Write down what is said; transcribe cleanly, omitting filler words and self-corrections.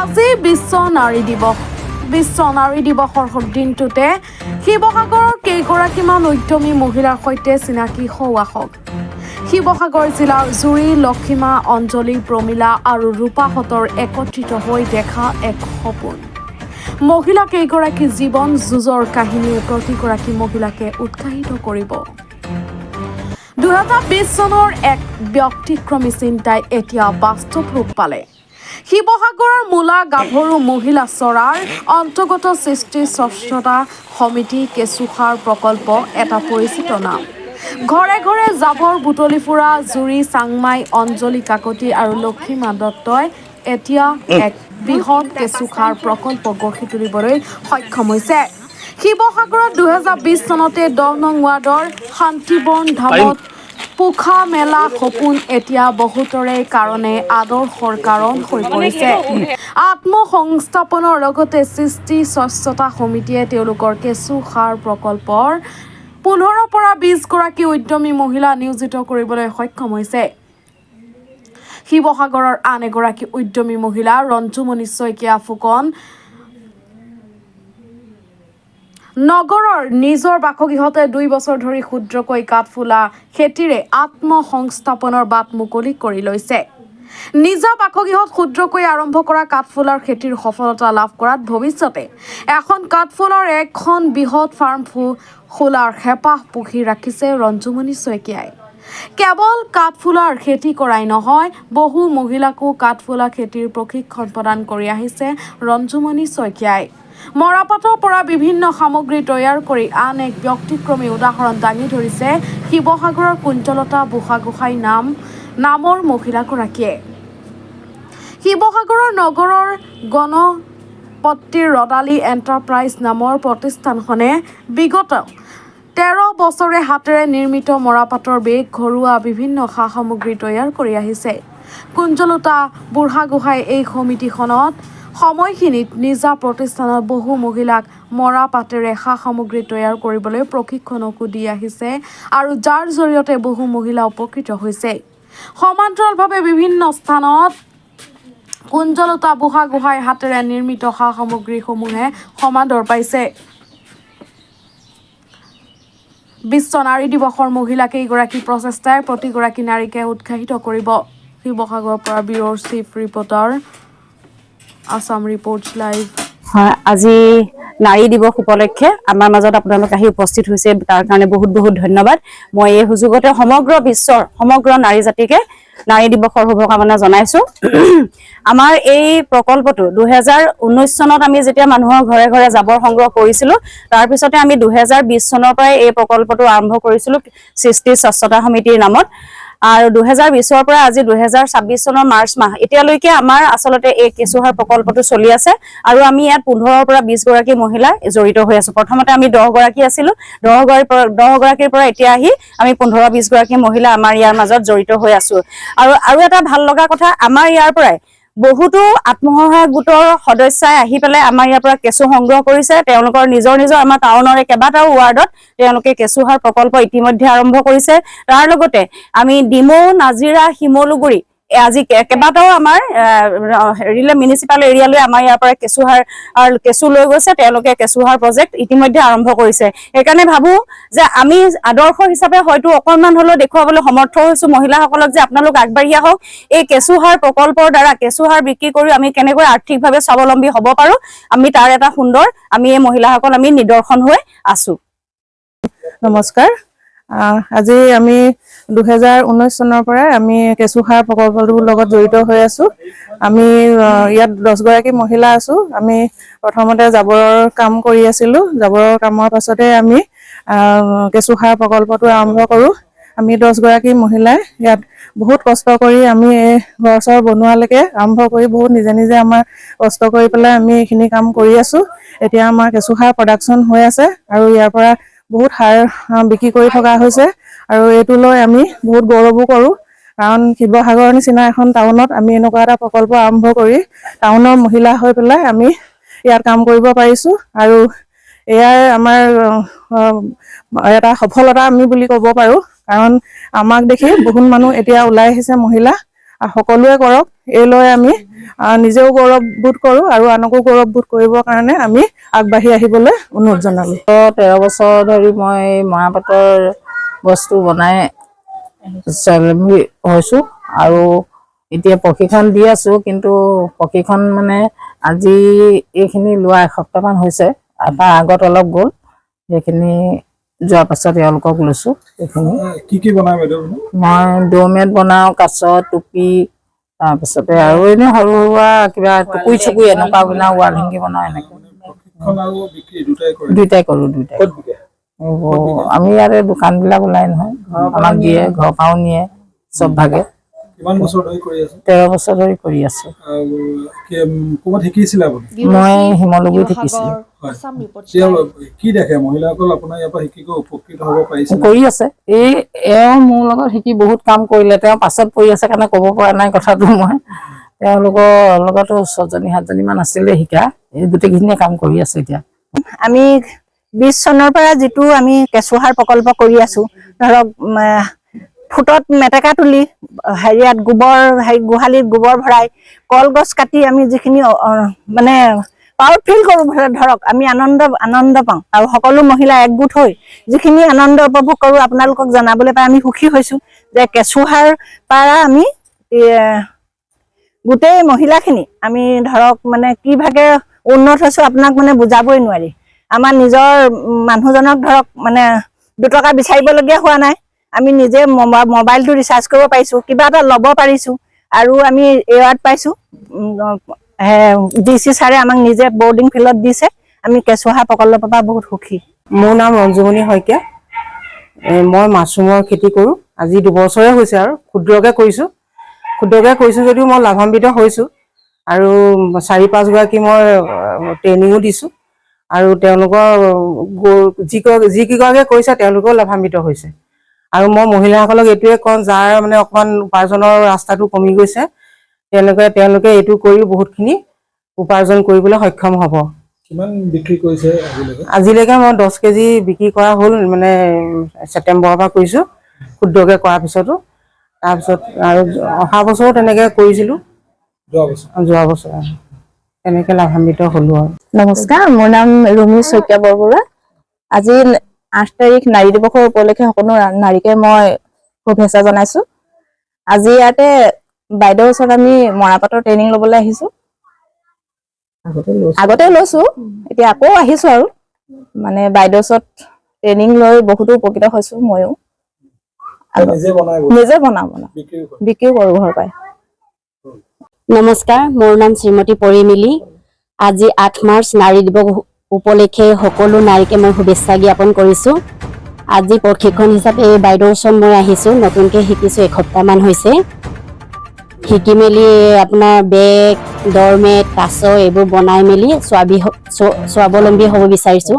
আজি বিশ্ব নাৰী দিৱস। বিশ্ব নাৰী দিৱসৰ দিনটোতে শিৱসাগৰৰ কেইগৰাকীমান উদ্যমী মহিলাৰ সৈতে চিনাকি হওঁ আহক। শিৱসাগৰ জিলাৰ জুৰি, লক্ষিমা, অঞ্জলি, প্ৰমীলা আৰু ৰূপাহঁতৰ একত্ৰিত হৈ দেখা এক সপোন। মহিলা কেইগৰাকী জীৱন যুঁজৰ কাহিনীয়ে প্ৰতিগৰাকী মহিলাকে উৎসাহিত কৰিব। 2020 চনৰ এক ব্যতিক্ৰমী চিন্তাই এতিয়া বাস্তৱ ৰূপ পালে। শিৱসাগৰৰ মূলা গাভৰু মহিলা চৰাৰ অন্তৰ্গত সৃষ্টি স্বচ্ছতা সমিতি কেঁচুসাৰ প্ৰকল্প এটা পৰিচিত নাম। ঘৰে ঘৰে জাবৰ বুটলি ফুৰা জুৰি, চাংমাই, অঞ্জলি কাকতি আৰু লক্ষিমা দত্তই এতিয়া এক বৃহৎ কেঁচুসাৰ প্ৰকল্প গঢ়ি তুলিবলৈ সক্ষম হৈছে। শিৱসাগৰত 2020 চনতে 10 নং ৱাৰ্ডৰ শান্তিবন ধামত পোখা মেলা সপোন এতিয়া বহুতৰে কাৰণে আদৰ্শৰ কাৰণ হৈ পৰিছে। আত্মসংস্থাপনৰ লগতে সৃষ্টি স্বচ্ছতা সমিতিয়ে তেওঁলোকৰ কেঁচুসাৰ প্ৰকল্পৰ 15 পৰা 20 গৰাকী উদ্যমী মহিলা নিয়োজিত কৰিবলৈ সক্ষম হৈছে। শিৱসাগৰৰ আন এগৰাকী উদ্যমী মহিলা ৰঞ্জুমণি শইকীয়া ফুকন নগৰৰ নিজৰ বাসগৃহতে 2 বছৰ ধৰি ক্ষুদ্ৰকৈ কাঠফুলা খেতিৰে আত্মসংস্থাপনৰ বাট মুকলি কৰি লৈছে। নিজা বাসগৃহত ক্ষুদ্ৰকৈ আৰম্ভ কৰা কাঠফুলাৰ খেতিৰ সফলতা লাভ কৰাত ভৱিষ্যতে এখন কাঠফুলাৰ এখন বৃহৎ ফাৰ্ম খোলাৰ হেঁপাহ পুহি ৰাখিছে ৰঞ্জুমণি শইকীয়াই। কেৱল কাঠফুলাৰ খেতি কৰাই নহয়, বহু মহিলাকো কাঠফুলা খেতিৰ প্ৰশিক্ষণ প্ৰদান কৰি আহিছে ৰঞ্জুমণি শইকীয়াই। মৰাপাটৰ পৰা বিভিন্ন সামগ্ৰী তৈয়াৰ কৰি আন এক ব্যতিক্ৰমী উদাহৰণ দাঙি ধৰিছে শিৱসাগৰৰ কুঞ্জলতা বুঢ়াগোহাঁই নামৰ মহিলাগৰাকীয়ে। শিৱসাগৰৰ নগৰৰ গণপতিৰ ৰদালি এণ্টাৰপ্ৰাইজ নামৰ প্ৰতিষ্ঠানখনে বিগত 13 বছৰে হাতেৰে নিৰ্মিত মৰাপাটৰ বেগ, ঘৰুৱা বিভিন্ন সা-সামগ্ৰী তৈয়াৰ কৰি আহিছে। কুঞ্জলতা বুঢ়াগোহাঁই এই সমিতিখনত সময়খিনিত নিজা প্ৰতিষ্ঠানত বহু মহিলাক মৰাপাটেৰে সা-সামগ্ৰী তৈয়াৰ কৰিবলৈ প্ৰশিক্ষণকো দি আহিছে আৰু যাৰ জৰিয়তে বহু মহিলা উপকৃত হৈছে। সমান্তৰালভাৱে বিভিন্ন স্থানত কুঞ্জলতা বুঢ়াগোহাঁইৰ হাতেৰে নিৰ্মিত সা-সামগ্ৰীসমূহে সমাদৰ পাইছে। বিশ্ব নাৰী দিৱসৰ মহিলা কেইগৰাকী প্ৰচেষ্টাই প্ৰতিগৰাকী নাৰীকে উৎসাহিত কৰিব। শিৱসাগৰৰ পৰা bureau chief reporter, Assam reports live. হয়, আজি নাৰী দিৱস উপলক্ষে আমাৰ মাজত আপোনালোক আহি উপস্থিত হৈছে, তাৰ কাৰণে বহুত বহুত ধন্যবাদ। মই এই সুযোগতে সমগ্ৰ বিশ্বৰ সমগ্ৰ নাৰী জাতিকে নাৰী দিৱসৰ শুভকামনা জনাইছো। আমাৰ এই প্ৰকল্পটো 2019 চনত আমি যেতিয়া মানুহৰ ঘৰে ঘৰে জাবৰ সংগ্ৰহ কৰিছিলো, তাৰ পিছতে আমি 2020 চনৰ পৰাই এই প্ৰকল্পটো আৰম্ভ কৰিছিলো সৃষ্টি স্বচ্ছতা সমিতিৰ নামত। আৰু 2020ৰ পৰা আজি 2026 চনৰ মাৰ্চ মাহ এতিয়ালৈকে আমাৰ আচলতে এই কেঁচুসাৰ প্ৰকল্পটো চলি আছে আৰু আমি ইয়াত 15 পৰা 20 গৰাকী মহিলা জড়িত হৈ আছো। প্ৰথমতে আমি 10 গৰাকী আছিলো, 10 গৰাকীৰ পৰা এতিয়া আহি আমি 15-20 গৰাকী মহিলা আমাৰ ইয়াৰ মাজত জড়িত হৈ আছো। আৰু এটা ভাল লগা কথা, আমাৰ ইয়াৰ পৰাই বহুতো আত্মসহায়ক গোটৰ সদস্যাই আহি পেলাই আমাৰ ইয়াৰ পৰা কেঁচু সংগ্ৰহ কৰিছে। তেওঁলোকৰ নিজৰ আমাৰ টাউনৰে কেইবাটাও ৱাৰ্ডত তেওঁলোকে কেঁচুসাৰ প্ৰকল্প ইতিমধ্যে আৰম্ভ কৰিছে। তাৰ লগতে আমি ডিমৌ, নাজিৰা, শিমলুগুৰি আজি কেইবাটাও আমাৰ মিউনিচিপাল এৰিয়ালৈ আমাৰ ইয়াৰ পৰা কেঁচু লৈ গৈছে। তেওঁলোকে কেঁচুসাৰ প্ৰজেক্ট ইতিমধ্যে আৰম্ভ কৰিছে। সেইকাৰণে ভাবো যে আমি আদৰ্শ হিচাপে হয়তো অকণমান হ'লেও দেখুৱাবলৈ সমৰ্থ হৈছো মহিলাসকলক যে আপোনালোক আগবাঢ়ি আহক। এই কেঁচুসাৰ প্ৰকল্পৰ দ্বাৰা কেঁচুসাৰ বিক্ৰী কৰি আমি কেনেকৈ আৰ্থিকভাৱে স্বাৱলম্বী হ'ব পাৰো, আমি তাৰ এটা সুন্দৰ আমি এই মহিলাসকল আমি নিদৰ্শন হৈ আছো। নমস্কাৰ। আজি আমি 2019 চনৰ পৰা আমি কেঁচুসাৰ প্ৰকল্পটোৰ লগত জড়িত হৈ আছো। আমি ইয়াত 10 গৰাকী মহিলা আছো। আমি প্ৰথমতে জাবৰৰ কাম কৰি আছিলো। জাবৰৰ কামৰ পাছতে আমি কেঁচুসাৰ প্ৰকল্পটো আৰম্ভ কৰো। আমি 10 গৰাকী মহিলাই ইয়াত বহুত কষ্ট কৰি আমি এই ঘৰ-চৰ বনোৱালৈকে আৰম্ভ কৰি বহুত নিজে আমাৰ কষ্ট কৰি পেলাই আমি এইখিনি কাম কৰি আছো। এতিয়া আমাৰ কেঁচুসাৰ প্ৰডাকশ্যন হৈ আছে আৰু ইয়াৰ পৰা বহুত সাৰ বিক্ৰী কৰি থকা হৈছে আৰু এইটো লৈ আমি বহুত গৌৰৱো কৰোঁ। কাৰণ শিৱসাগৰৰ নিচিনা এখন টাউনত আমি এনেকুৱা এটা প্ৰকল্প আৰম্ভ কৰি টাউনৰ মহিলা হৈ পেলাই আমি ইয়াত কাম কৰিব পাৰিছোঁ আৰু এয়াই আমাৰ এটা সফলতা আমি বুলি ক'ব পাৰোঁ। কাৰণ আমাক দেখি বহুত মানুহ এতিয়া ওলাই আহিছে মহিলা সকলোৱে কৰক। এই লৈ আমি নিজেও গৌৰৱবোধ কৰোঁ আৰু আনকো গৌৰৱবোধ কৰিবৰ কাৰণে আমি আগবাঢ়ি আহিবলৈ অনুৰোধ জনালোঁ। 13 বছৰ ধৰি মই মৰাপাটৰ বস্তু বনাই স্বাৱলম্বী হৈছোঁ আৰু এতিয়া প্ৰশিক্ষণ দি আছোঁ, কিন্তু প্ৰশিক্ষণ মানে আজি এইখিনি লোৱা এসপ্তাহমান হৈছে, তাৰ আগত অলপ গ'ল, সেইখিনি যোৱাৰ পাছত এওঁলোকক লৈছোঁ। এইখিনি কি বনাই বাইদেউ? মই ড'ৰমেট বনাওঁ, কাছৰ টুপি, তাৰপিছতে আৰু এনেই সৰু সুৰা কিবা টুকুৰি চুকুৰি এনেকুৱা বনাওঁ, ৱাল হেংকি বনাওঁ, এনেকৈ দুইটাই কৰোঁ। আমি ইয়াতে দোকানবিলাক ওলাই নহয়, আমাক দিয়ে, ঘৰৰ পৰাও নিয়ে, চব ভাগে। কিমান বছৰ ধৰি কৰি আছে? 13 বছৰ ধৰি কৰি আছো। ক'ৰবাত শিকিছিলে আপুনি? মই শিমলুগুৰিত শিকিছিলোঁ। কি দেখে মহিলাসকল আপোনাৰ ইয়াৰ পৰা শিকি উপকৃত হ'ব পাৰিছে? কৰি আছে। এওঁ মোৰ লগত শিকি বহুত কাম কৰিলে, তেওঁ পাছত পৰি আছে কাৰণে ক'ব পৰা নাই কথাটো মই। তেওঁলোকৰ লগতো 6জনী-7জনীমান আছিলে শিকা, এই গোটেইখিনিয়ে কাম কৰি আছে এতিয়া। আমি 20 চনৰ পৰা যিটো আমি কেঁচুসাৰ প্ৰকল্প কৰি আছো, ধৰক ফুটত মেটেকা তুলি হেৰিয়াত গোহালিত গোবৰ ভৰাই কলগছ কাটি আমি যিখিনি মানে প্ৰাউড ফিল কৰোঁ, ধৰক আমি আনন্দ পাওঁ আৰু সকলো মহিলা একগোট হৈ যিখিনি আনন্দ উপভোগ কৰোঁ আপোনালোকক জনাবলৈ পাই আমি সুখী হৈছোঁ যে কেঁচুসাৰ পৰা আমি গোটেই মহিলাখিনি আমি ধৰক মানে কি ভাগে উন্নত হৈছোঁ আপোনাক মানে বুজাবই নোৱাৰি। আমাৰ নিজৰ মানুহজনক ধৰক মানে 2 টকা বিচাৰিবলগীয়া হোৱা নাই, আমি নিজে মোবাইলটো ৰিচাৰ্জ কৰিব পাৰিছোঁ, কিবা এটা ল'ব পাৰিছোঁ আৰু আমি এৱাৰ্ড পাইছোঁ। DC ছাৰে আমাক নিজে বৰ্ডিং ফিল্ডত দিছে, আমি কেঁচুসাৰ প্ৰকল্পৰ পৰা বহুত সুখী। মোৰ নাম ৰঞ্জুমণি শইকীয়া। মই মাছৰুমৰ খেতি কৰোঁ। আজি 2 বছৰে হৈছে আৰু ক্ষুদ্ৰকৈ কৰিছোঁ যদিও মই লাভান্বিত হৈছোঁ আৰু 4-5 গৰাকী মই ট্ৰেইনিঙো দিছোঁ আৰু তেওঁলোকৰ যিকেইগৰাকীয়ে কৰিছে তেওঁলোকেও লাভান্বিত হৈছে। আৰু মই মহিলাসকলক এইটোৱে কওঁ, যাৰ মানে অকণমান উপাৰ্জনৰ ৰাস্তাটো কমি গৈছে, তেওঁলোকে এইটো কৰি বহুতখিনি উপাৰ্জন কৰিবলৈ সক্ষম হ'ব। কিমান বিক্ৰী কৰিছে আজিলৈকে? আজিলৈকে মই 10 কেজি বিক্ৰী কৰা হ'ল, মানে ছেপ্টেম্বৰৰ পৰা কৰিছোঁ, ক্ষুদ্ৰকৈ কৰাৰ পিছতো। তাৰপিছত আৰু অহা বছৰো তেনেকৈ কৰিছিলোঁ, যোৱা বছৰ তেনেকৈ লাভান্বিত হ'লোঁ আৰু। নমস্কাৰ, মোৰ নাম ৰুমি শইকীয়া বৰবৰুৱা। আজি 8 তাৰিখ নাৰী দিৱসৰ উপলক্ষে সকলো নাৰীকে মই শুভেচ্ছা জনাইছোঁ। আজি ইয়াতে বাইদেউৰ ওচৰত আমি মৰাপাটৰ ট্ৰেইনিং ল'বলৈ আহিছোঁ। আগতে লৈছোঁ, এতিয়া আকৌ আহিছোঁ আৰু মানে বাইদেউৰ ওচৰত ট্ৰেইনিং লৈ বহুতো উপকৃত হৈছোঁ। ময়ো নিজে বনাওঁ, বিক্ৰীও কৰোঁ ঘৰ পৰাই। নমস্কাৰ, মোৰ নাম শ্ৰীমতী পৰিমিলি। আজি 8 মাৰ্চ নাৰী দিৱস উপলক্ষে সকলো নাৰীকে মই শুভেচ্ছা জ্ঞাপন কৰিছোঁ। আজি প্ৰশিক্ষণ হিচাপে এই বাইদেউৰ ওচৰত মই আহিছোঁ, নতুনকৈ শিকিছোঁ, এসপ্তাহমান হৈছে। শিকি মেলি আপোনাৰ বেগ, ডৰমেট, কাছ এইবোৰ বনাই মেলি স্বাৱলম্বী হ'ব বিচাৰিছোঁ।